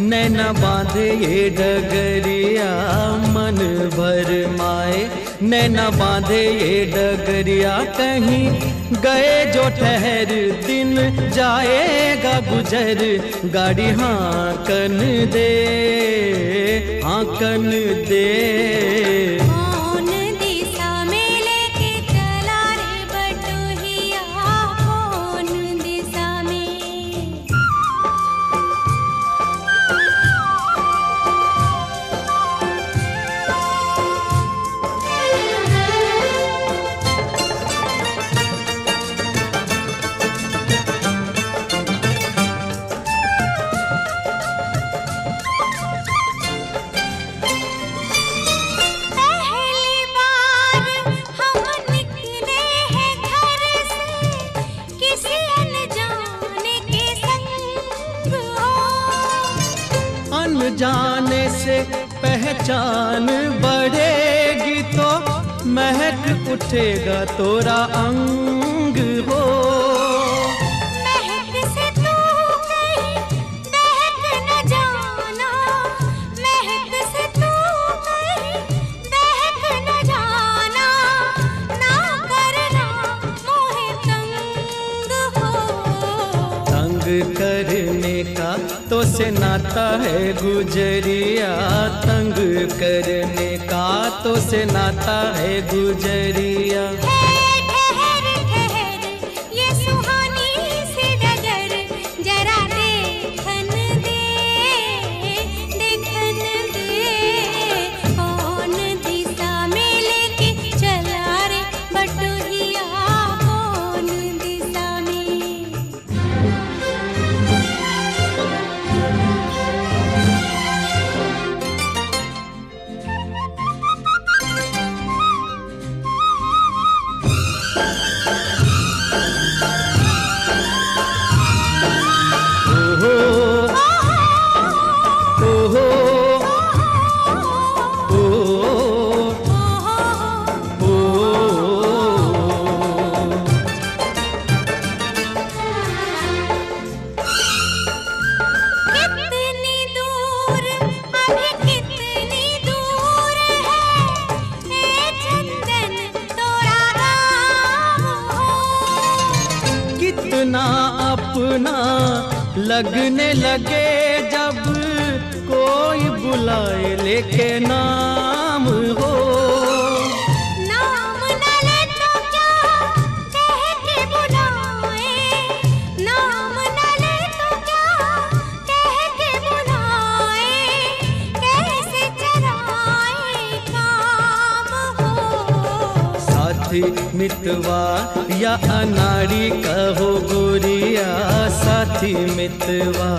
नैना बांधे ये डगरिया मन भर माए, नैना बांधे ये डगरिया कहीं गए जो ठहर, दिन जाएगा गुजर, गाड़ी हाँकन दे, हाँकन दे। जाने से पहचान बढ़ेगी तो महक उठेगा तोरा अंग हो। महक से तू कहीं बहक न जाना, महक से तू कहीं बहक न जाना, ना करना मोहे तंग हो। तंग करने का तो से नाता है गुजरिया, तंग करने का तो से नाता है गुजरिया। ठहर ठहर ये सुहानी सी डगर, जरा देखन दे, देखन दे। कौन दिशा में लेके चला रे बटुहिया, कौन दिशा में। कितना अपना लगने लगे जब कोई बुलाए लेके नाम हो। नाम न ले तो क्या कह के बुलाए, नाम न ले तो क्या कह के बुलाए, कैसे चलाए काम हो। साथी मितवा या अनाड़ी कहो गोरिया, साथी मितवा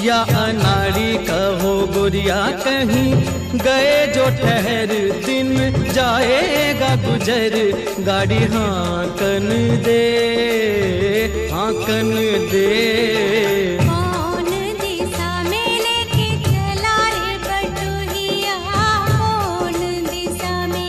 या अनाड़ी कहो गोरिया, कहीं गए जो ठहर, दिन जाएगा गुजर, गाड़ी हाँकन दे, हाँकन दे। कौन दिशा में लेके चला रे बटुहिया, कौन दिशा में।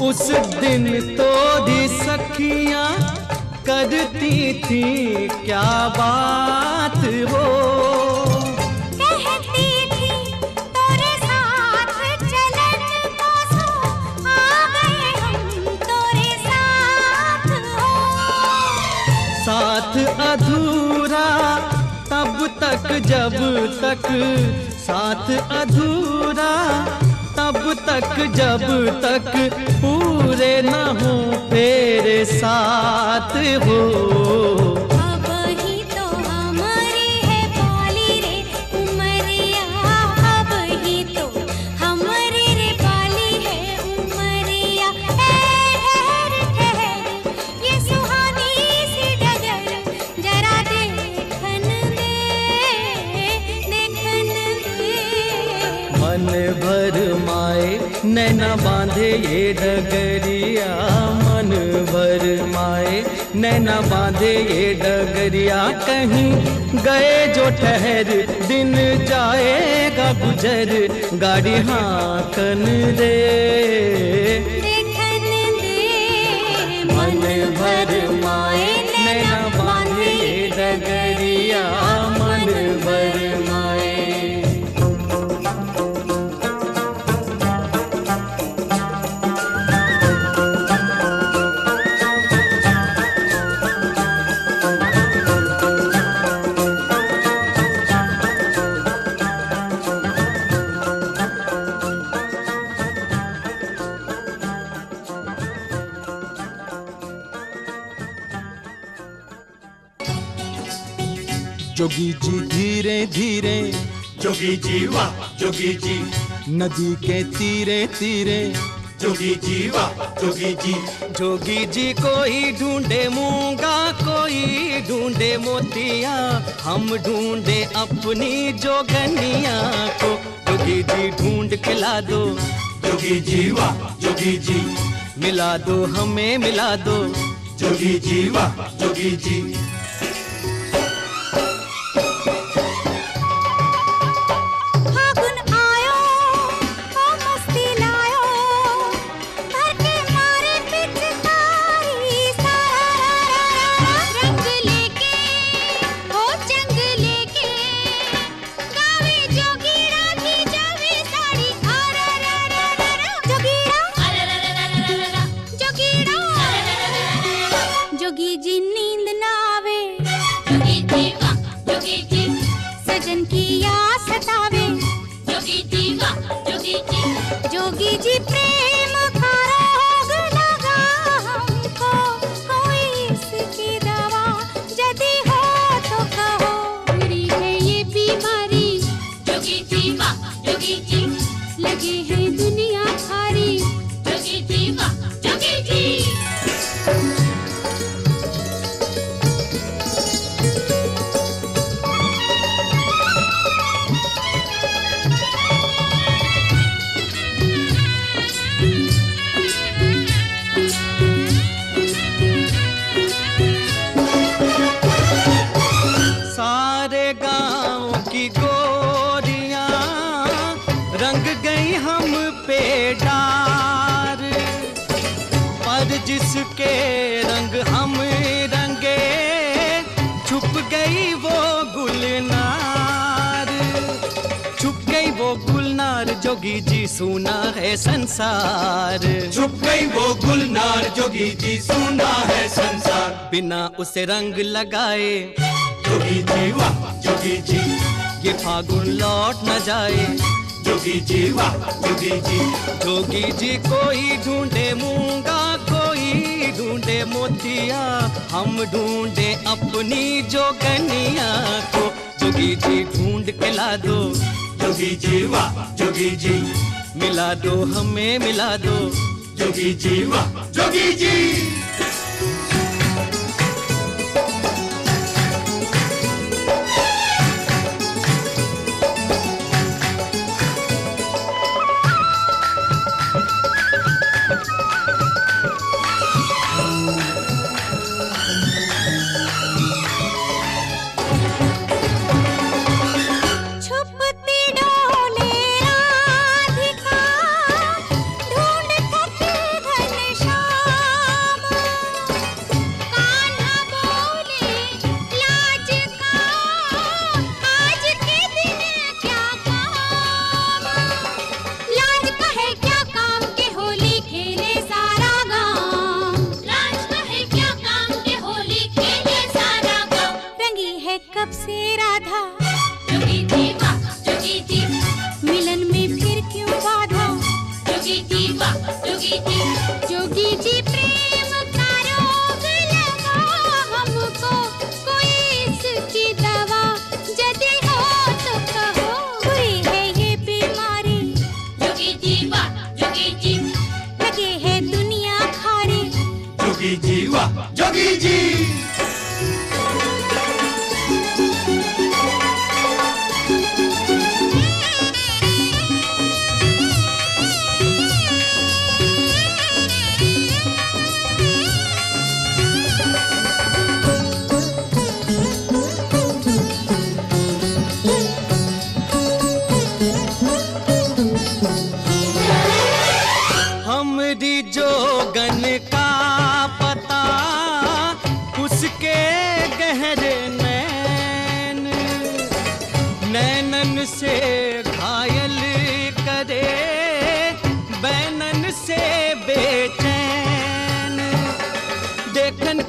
उस दिन तो दी सखियां करती थी क्या बात हो। कहती थी तोरे साथ चलन को सो, आ गए हम तोरे साथ हो। साथ अधूरा तब तक जब तक, साथ अधूरा तब तक जब तक पूरे न हो तेरे साथ हो। अब ही तो हमारी है पाली रे उमरिया, अब ही तो हमारी रे पाली है उमरिया। ठहर ठहर ये सुहानी सी डगर, जरा देखन दे, देखन दे। बांधे ये डगरिया मन भर माए, नैना बांधे ये डगरिया कहीं गए जो ठहर, दिन जाएगा गुजर, गाड़ी हाकन दे देखन दे मन भर माए, नैना बांधे ये डगरिया मन भर माए। जोगी जी धीरे धीरे, जोगी जी वाह जोगी जी, नदी के तीरे तीरे, जोगी जी वाह जोगी जी। जोगी जी कोई ढूंढे मूंगा, कोई ढूंढे मोतिया, हम ढूंढे अपनी जोगनिया को, जोगी जी ढूंढ के ला दो, जोगी जी वाह जोगी जी, मिला दो हमें मिला दो, जोगी जी वाह जोगी जी। फागुन आयो ओ मस्ती लायो, भर के मारे पिचकारी सारा, रंग लेके ओ जंग लेके, गावे जोगीड़ा की जावे साड़ी, जोगीड़ा जोगी जी नींद ना आवे, जोगी जी वाह जोगी जी, सजन की याद सतावे, जोगी जी वाह जोगी जी, जोगी जी प्रेम का रोग लगा हमको, कोई इसकी दवा यदि हो तो कहो, बुरी है ये बीमारी, जोगी जी वाह जोगी जी, लगे है दुनिया भारी, जोगी जी वाह जोगी जी। सारे गांव की गोरियां रंग गई हम पे डार, पर जिसके रंग हम रंगे छुप गई वो गुलनार, छुप गई वो गुलनार, जोगी जी सुना है संसार, छुप गई वो गुलनार, जोगी जी सुना है संसार, बिना उसे रंग लगाए, जोगी जी वाह जोगी जी, ये फागुन लौट न जाए, जोगी जी वाह जोगी जी। जोगी जी कोई ढूंढे मूंगा, कोई ढूंढे मोतिया, हम ढूंढे अपनी जोगनिया को, जोगी जी ढूंढ के ला दो, जोगी जी वाह जोगी जी, मिला दो हमें मिला दो, जोगी जी वाह जोगी जी। छुपती डोले राधिका, ढूंढ थके घनश्याम, कान्हा बोले लाज का, आज के दिन क्या काम, लाज का है क्या काम के होली खेले सारा गाँव, लाज का है क्या काम के होली खेले सारा गाँव, रंगी है कब से राधा, जोगी जी वाह जोगी जी, मिलन में फिर क्यों बाधा, जोगी जी वाह जोगी जी, जोगी जी प्रेम का रोग लगा हमको, कोई इसकी दवा यदि हो तो कहो, बुरी है ये बीमारी, जोगी जी वाह जोगी जी, लगे है दुनिया खारी, जोगी जी वाह जोगी जी।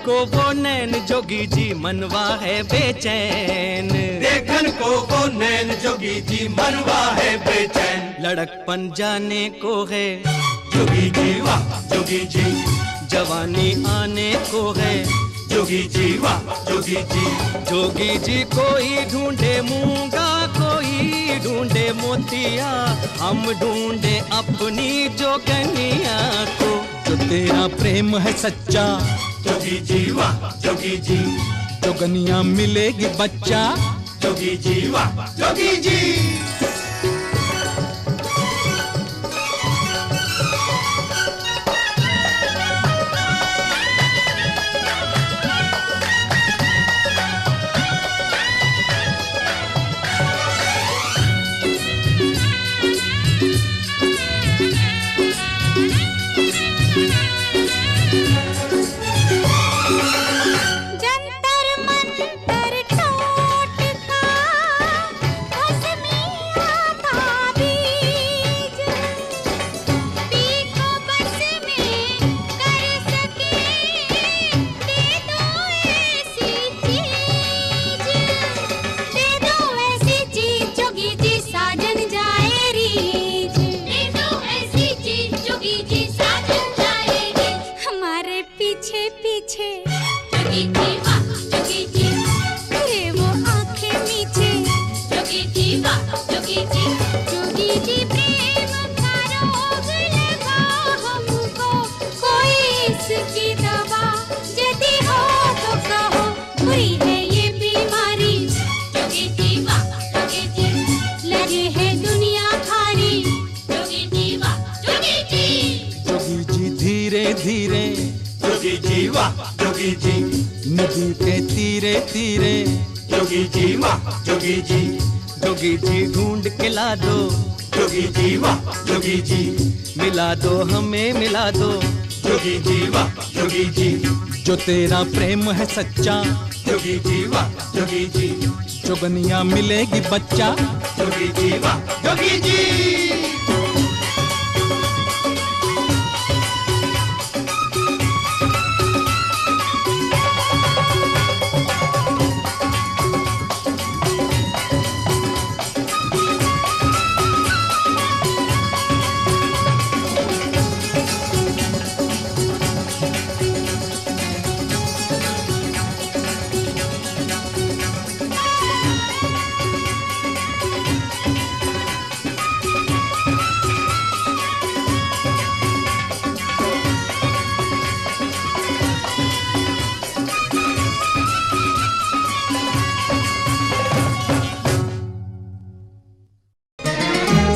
को वो नैन जोगी जी मनवा है बेचैन, देखन को वो नैन जोगी जी मनवा है बेचैन। लड़कपन जाने को है जोगी जी वाह जोगी जी, जवानी आने को है जोगी जी वाह जोगी जी। जोगी जी कोई ढूंढे मूंगा, कोई ढूंढे मोतिया, हम ढूंढे अपनी जोगनिया को। जो तेरा प्रेम है सच्चा, जोगी जी वाह जोगी जी, जोगनिया मिलेगी बच्चा। जोगी जी वाह जोगी जी। जंतर मंतर टोटका भस्मिया था बीज, पीको बस में कर सके दे दो ऐसी चीज, दे दो ऐसी चीज जोगी जी साजन जाए रीज, दे दो ऐसी चीज जोगी जी साजन जाए रीज। हमारे पीछे पीछे जोगी जी वाह जोगी जी, अरे वो आंखें मीठे जोगी जी वाह जोगी जी। जोगी जी प्रेम का रोग लगा हमको, कोई इसकी दवा यदि हो तो कहो, बुरी है ये बीमारी जोगी जी वाह जोगी जी, लगे है दुनिया भारी जोगी जी वाह जोगी जी। जोगी जी धीरे धीरे जोगी जी वाह जोगी जी, नदी के तीरे तीरे। जोगी जी वाह जोगी जी, जोगी जी ढूंढ के ला दो, जोगी जी वाह जोगी जी, मिला दो हमें मिला दो। जोगी जी वाह जोगी जी, जो तेरा प्रेम है सच्चा, जोगी जी वाह जोगी जी, जोगनिया मिलेगी बच्चा। जोगी जी वाह जोगी जी।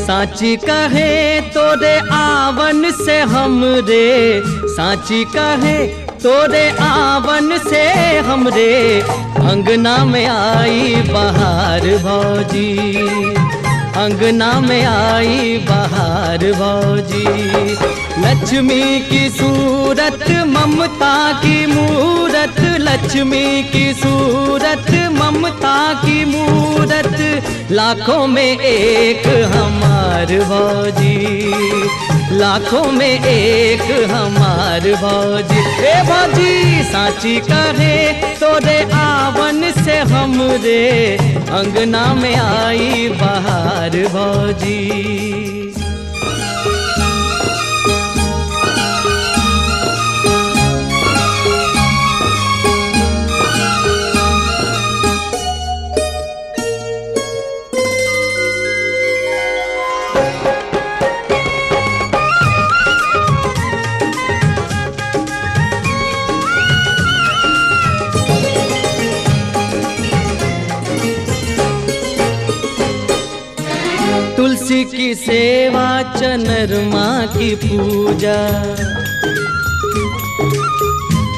साची कहे तोरे आवन से हमरे, साची कहे तोरे आवन से हमरे, अंगना में आई बहार भौजी, अंगना में आई बहार भौजी। लक्ष्मी की सूरत ममता की मूरत, लक्ष्मी की सूरत ममता की मूरत, लाखों में एक हमार भौजी, लाखों में एक हमार भौजी। ए भौजी साची कहे तोरे आवन से हमरे, अंगना में आई बहार भौजी। तुलसी की सेवा चनरमा की पूजा,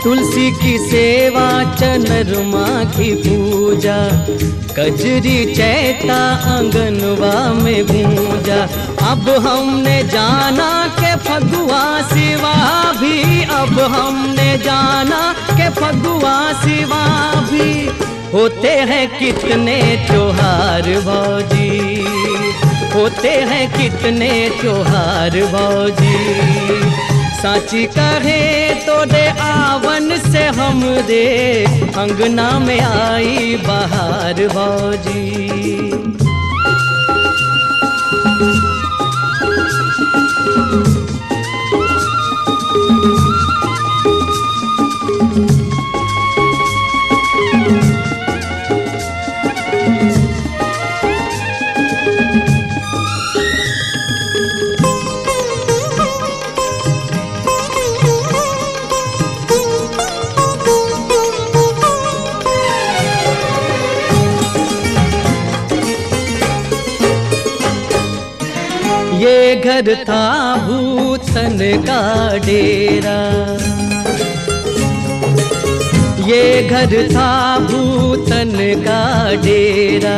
तुलसी की सेवा चनरमा की पूजा, कजरी चैता आंगनवा में गूंजा। अब हमने जाना के फगुआ सिवा भी, अब हमने जाना के फगुआ सिवा भी, होते हैं कितने त्योहार भौजी, होते हैं कितने त्योहार भौजी। साची कहे तोरे आवन से हम दे अंगना में आई बहार भौजी। ये घर था भूतन का डेरा, ये घर था भूतन का डेरा,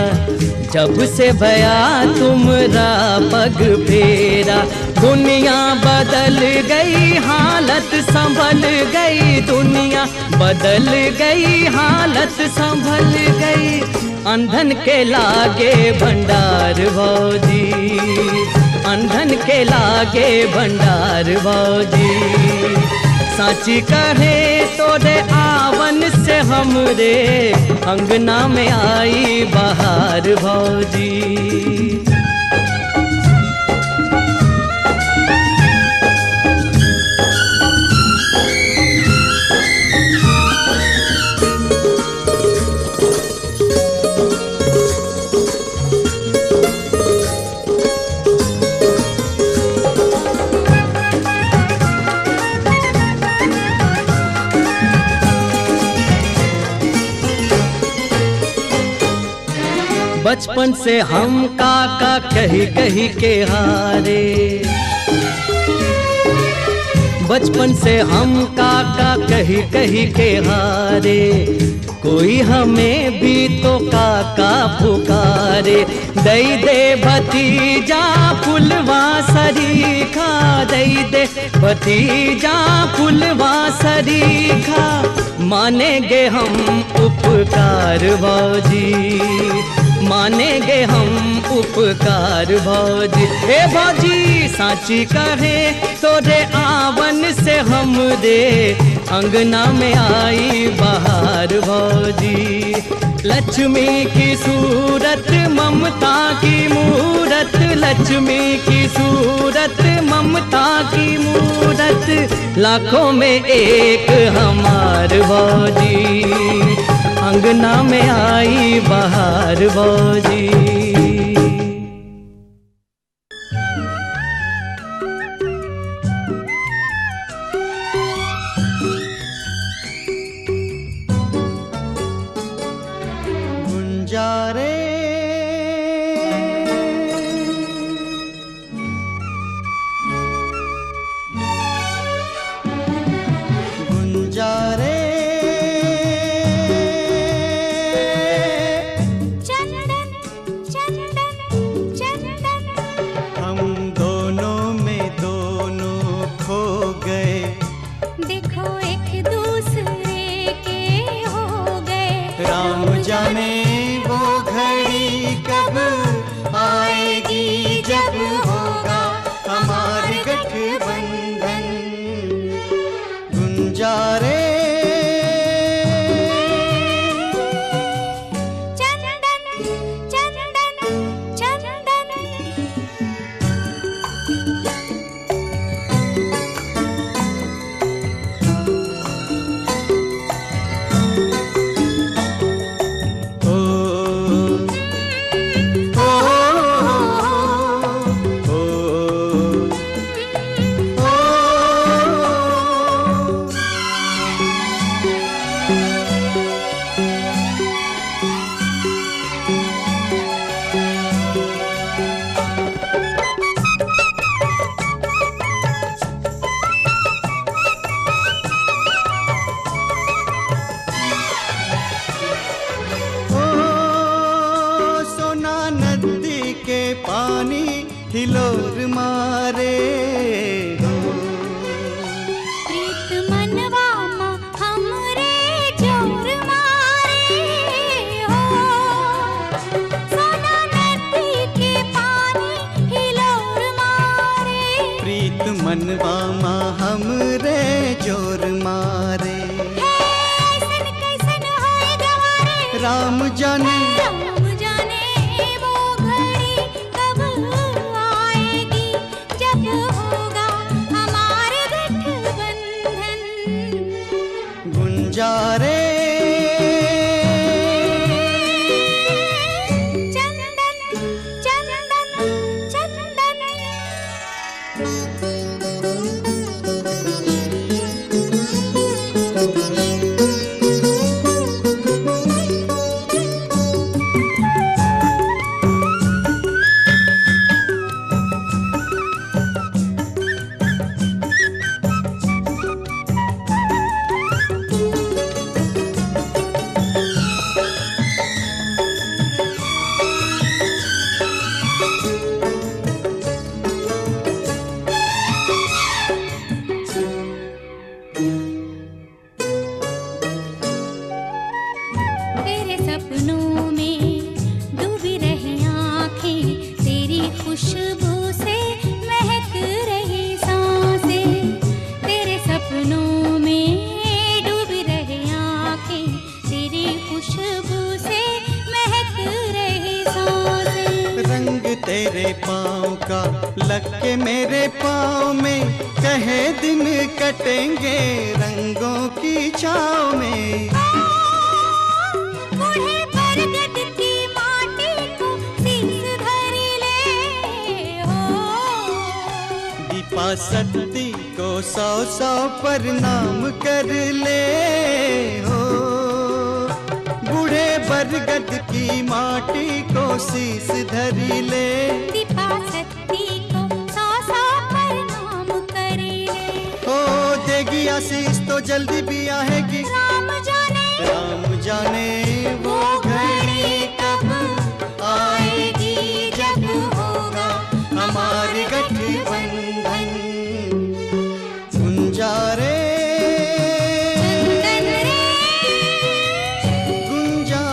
जब से भया तुमरा पग फेरा। दुनिया बदल गई हालत संभल गई, दुनिया बदल गई हालत संभल गई। अंधन के लागे भंडार भौजी, अंधन के लागे भंडार भौजी। साची कहे तोरे आवन से हमरे अंगना में आई बहार भौजी। बचपन से हम काका कही कही के हारे, बचपन से हम काका कही कही के हारे। कोई हमें भी तो काका पुकारे, दई दे भतीजा फुलवा सरीखा, दई दे भतीजा फुलवा सरीखा। मानेंगे हम उपकार भौजी, मानेंगे हम उपकार भौजी। हे भौजी साची कहे तोरे आवन से हम दे अंगना में आई बहार भौजी। लक्ष्मी की सूरत ममता की मूरत, लक्ष्मी की सूरत ममता की मूरत, लाखों में एक हमार भौजी। अंगना में आई बहार भौजी। गुंजारे गुंजारे जाने वो घड़ी कब आएगी जब होगा हमारे गठबंधन। गुंजारे चंदन चंदन चंदन, ओ राम जाने वो घड़ी कब आएगी जब होगा हमारे गठबंधन। गुंजारे चंदन चंदन चंदन तेरे सपनों में डूबी रही आँखें, तेरी खुशबू से महक रही सांसें। तेरे सपनों में डूबी रही आँखें, तेरी खुशबू से महक रही सांसें। रंग तेरे पाँव का लग के मेरे पाँव में, कहे दिन कटेंगे रंगों की छाँव में। बूढ़े बरगद की माटी को शीश धरी ले हो। दीपा सती को 100 प्रणाम कर ले हो। बूढ़े बरगद की माटी को शीश धरी ले। दीपा सती को 100 प्रणाम करे ले। हो देगी आशीष तो जल्दी भी आएगी। राम जाने वो घड़ी कब आएगी जब होगा हमारी गठबंधन। गुंजारे गुंजा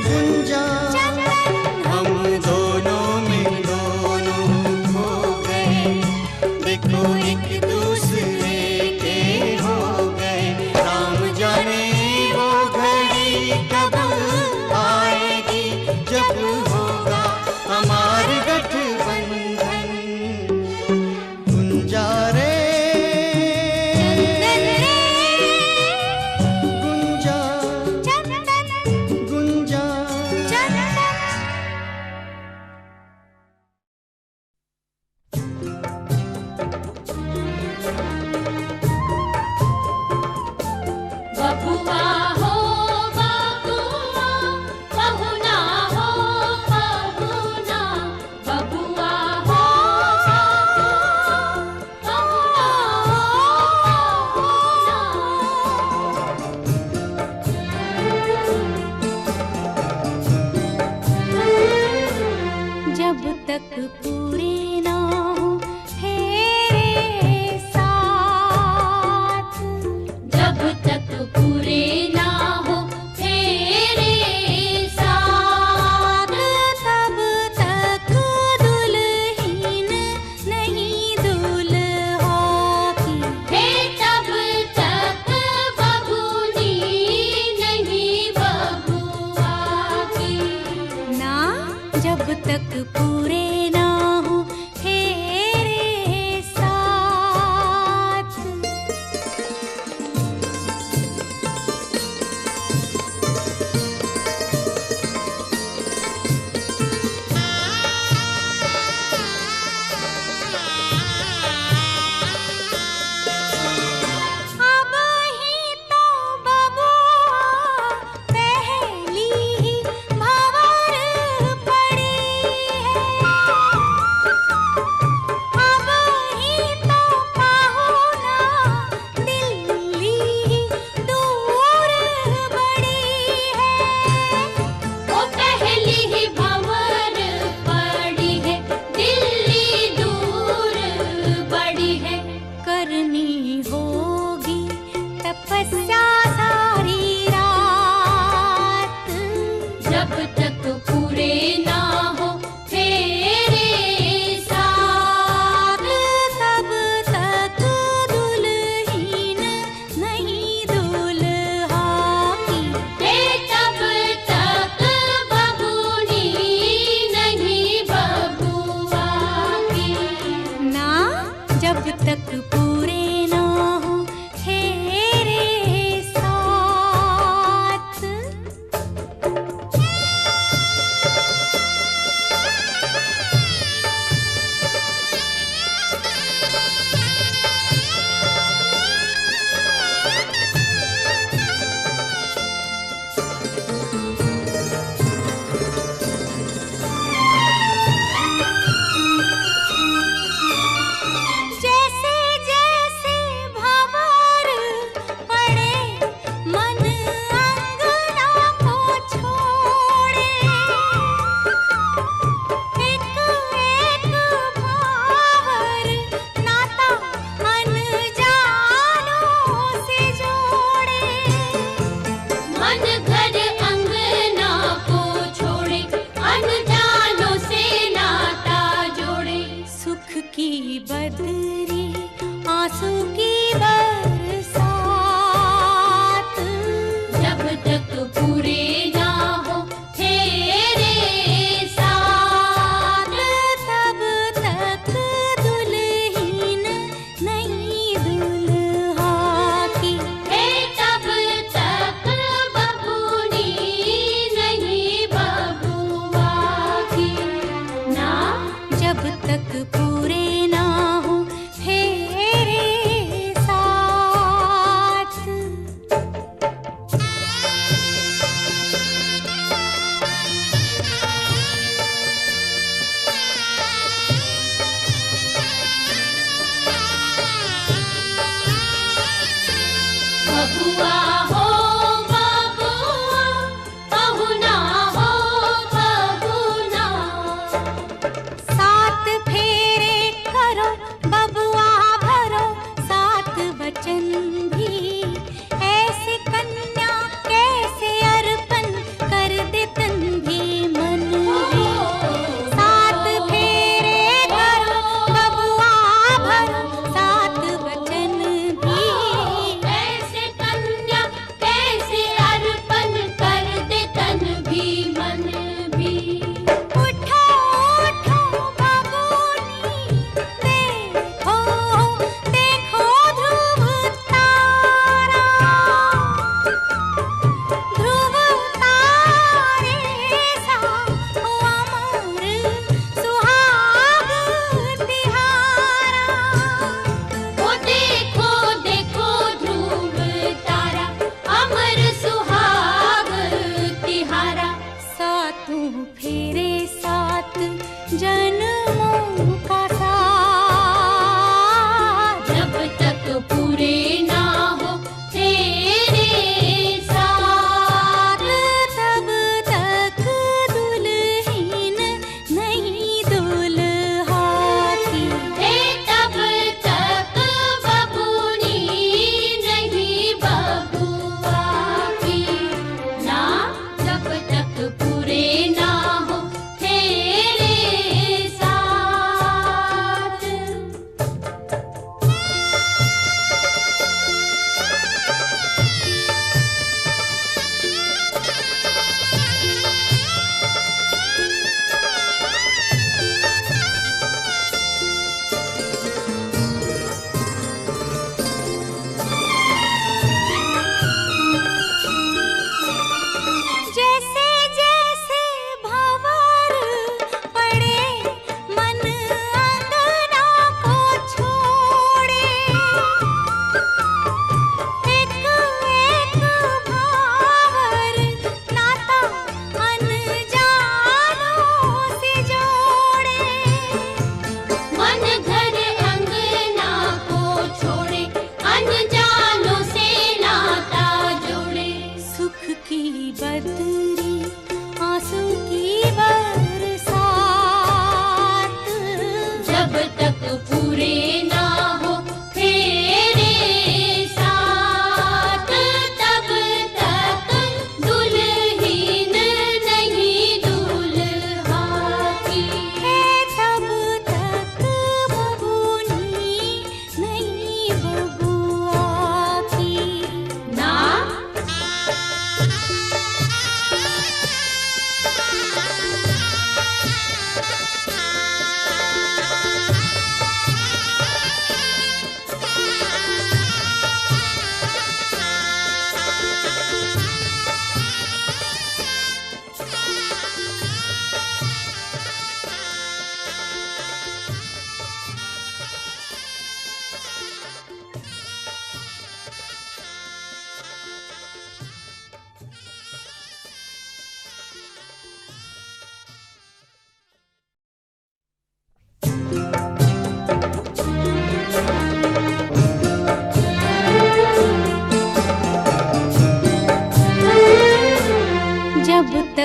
गुंजा हम दोनों में दोनों खो गए। देखो एक दूसरे के हो गए। राम जाने वो घड़ी कब आएगी जब होगा हमारी गठबंधन। गुंजारे गुंजा गुंजा बबुआ हो बबुआ, बहुना हो बहुना। बबुआ हो बहुना हो। जब तक पूरे ना हो तेरे साथ, जब तक पूरे ना हो तेरे साथ, तब तक दुल्हन नहीं दुल्हा की। हे तब तक बबूनी नहीं बबुआ की। ना जब तक पूरे ना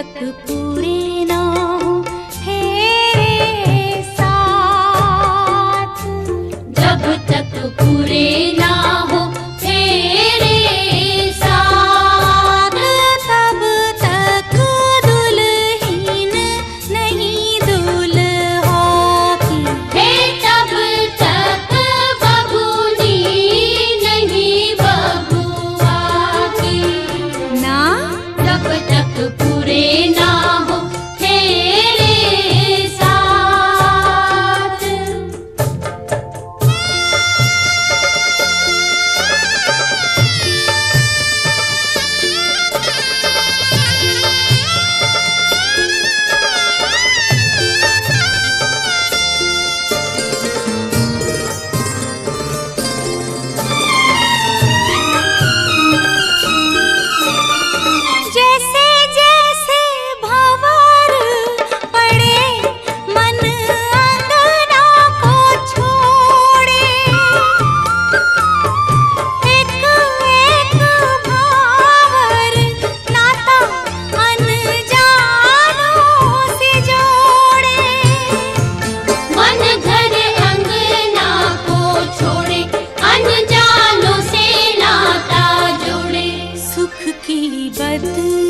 तक पूरे ना हो तेरे साथ, जब तक पूरे ना हो तेरे साथ, तब तक दुल्हन नहीं दूल्हा की, हे तब तक बबूनी नहीं बबुआ की, ना जब तक पूरे ना हो तेरे साथ। जैसे जैसे भंवर पड़े मन अंगना को छोड़े, एक एक भंवर नाता अनजानों से जोड़े, मन घर अंगना को छोड़े अनजानों से नाता जोड़े, सुख की बदली